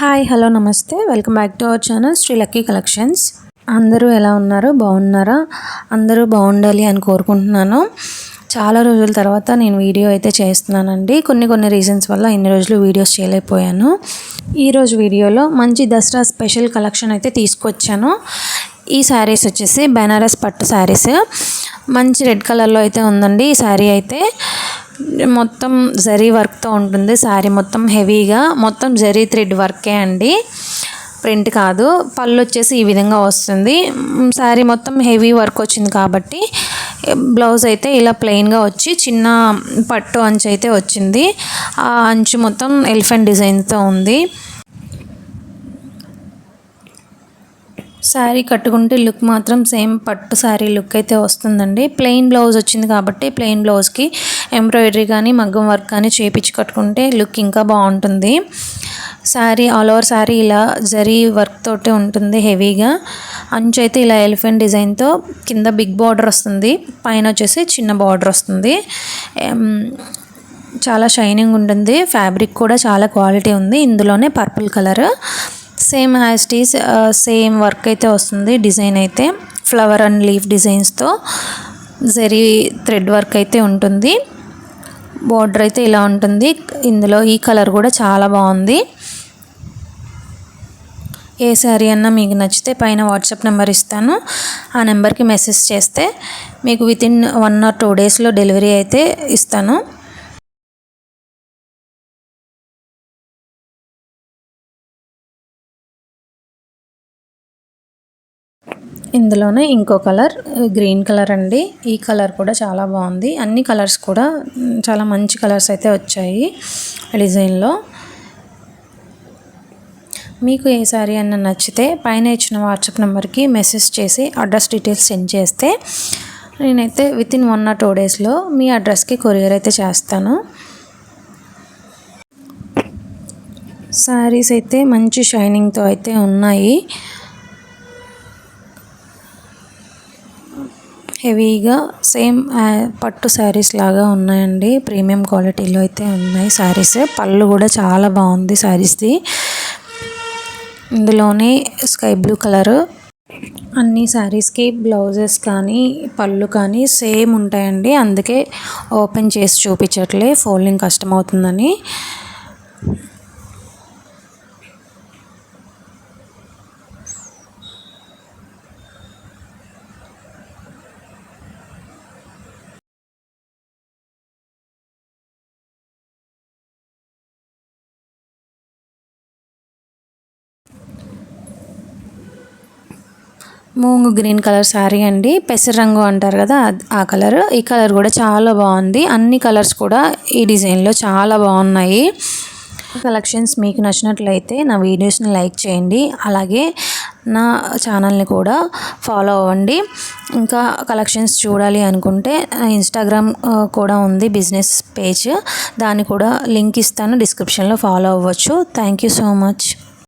Hi hello నమస్తే welcome back to our channel Sri Lucky collections. అందరూ ఎలా ఉన్నారు, బాగున్నారా? అందరూ బాగుండాలి అని కోరుకుంటున్నాను. చాలా రోజుల తర్వాత నేను వీడియో అయితే చేస్తున్నానండి. కొన్ని రీజన్స్ వల్ల ఇన్ని రోజులు వీడియోస్ చేయలేకపోయాను. ఈరోజు వీడియోలో మంచి దసరా స్పెషల్ కలెక్షన్ అయితే తీసుకొచ్చాను. ఈ శారీస్ వచ్చేసి బెనారస్ పట్టు శారీస్, మంచి రెడ్ కలర్లో అయితే ఉందండి. ఈ శారీ అయితే మొత్తం జరీ వర్క్తో ఉంటుంది. శారీ మొత్తం హెవీగా మొత్తం జరీ థ్రెడ్ వర్కే అండి, ప్రింట్ కాదు. పళ్ళు వచ్చేసి ఈ విధంగా వస్తుంది. శారీ మొత్తం హెవీ వర్క్ వచ్చింది కాబట్టి బ్లౌజ్ అయితే ఇలా ప్లెయిన్గా వచ్చి చిన్న పట్టు అంచు అయితే వచ్చింది. ఆ అంచు మొత్తం ఎలిఫెంట్ డిజైన్తో ఉంది. శారీ కట్టుకుంటే లుక్ మాత్రం సేమ్ పట్టు శారీ లుక్ అయితే వస్తుందండి. ప్లెయిన్ బ్లౌజ్ వచ్చింది కాబట్టి ప్లెయిన్ బ్లౌజ్కి ఎంబ్రాయిడరీ కానీ మగ్గం వర్క్ కానీ చేపించి కట్టుకుంటే లుక్ ఇంకా బాగుంటుంది. శారీ ఆల్ ఓవర్ శారీ ఇలా జరీ వర్క్ తోటి ఉంటుంది హెవీగా. అంచు అయితే ఇలా ఎలిఫెంట్ డిజైన్తో కింద బిగ్ బార్డర్ వస్తుంది, పైన వచ్చేసి చిన్న బార్డర్ వస్తుంది. చాలా షైనింగ్ ఉంటుంది. ఫ్యాబ్రిక్ కూడా చాలా క్వాలిటీ ఉంది. ఇందులోనే పర్పుల్ కలర్ సేమ్ హ్యాస్టీస్ సేమ్ వర్క్ అయితే వస్తుంది. డిజైన్ అయితే ఫ్లవర్ అండ్ లీఫ్ డిజైన్స్తో జరీ థ్రెడ్ వర్క్ అయితే ఉంటుంది. బార్డర్ అయితే ఇలా ఉంటుంది. ఇందులో ఈ కలర్ కూడా చాలా బాగుంది. ఏ శారీ అన్నా మీకు నచ్చితే పైన వాట్సాప్ నెంబర్ ఇస్తాను. ఆ నెంబర్కి మెసేజ్ చేస్తే మీకు వితిన్ 1 or 2 డేస్లో డెలివరీ అయితే ఇస్తాను. ఇందులోనే ఇంకో కలర్ గ్రీన్ కలర్ అండి. ఈ కలర్ కూడా చాలా బాగుంది. అన్ని కలర్స్ కూడా చాలా మంచి కలర్స్ అయితే వచ్చాయి డిజైన్లో. మీకు ఏ శారీ అన్న నచ్చితే పైన ఇచ్చిన వాట్సాప్ నెంబర్కి మెసేజ్ చేసి అడ్రస్ డీటెయిల్స్ సెండ్ చేస్తే నేనైతే వితిన్ 1 or 2 డేస్లో మీ అడ్రస్కి కొరియర్ అయితే చేస్తాను. శారీస్ అయితే మంచి షైనింగ్తో అయితే ఉన్నాయి. హెవీగా సేమ్ పట్టు శారీస్ లాగా ఉన్నాయండి. ప్రీమియం క్వాలిటీలో అయితే ఉన్నాయి శారీస్. పళ్ళు కూడా చాలా బాగుంది శారీస్ది. ఇందులోనే స్కై బ్లూ కలరు. అన్ని శారీస్కి బ్లౌజెస్ కానీ పళ్ళు కానీ సేమ్ ఉంటాయండి. అందుకే ఓపెన్ చేసి చూపించట్లే, ఫోల్డింగ్ కష్టమవుతుందని. మూంగు గ్రీన్ కలర్ శారీ అండి. పెసర రంగు అంటారు కదా, ఆ కలర్. ఈ కలర్ కూడా చాలా బాగుంది. అన్ని కలర్స్ కూడా ఈ డిజైన్లో చాలా బాగున్నాయి. కలెక్షన్స్ మీకు నచ్చినట్లయితే నా వీడియోస్ని లైక్ చేయండి. అలాగే నా ఛానల్ని కూడా ఫాలో అవ్వండి. ఇంకా కలెక్షన్స్ చూడాలి అనుకుంటే ఇన్స్టాగ్రామ్ కూడా ఉంది, బిజినెస్ పేజ్. దాన్ని కూడా లింక్ ఇస్తాను, డిస్క్రిప్షన్లో ఫాలో అవ్వచ్చు. Thank you so much.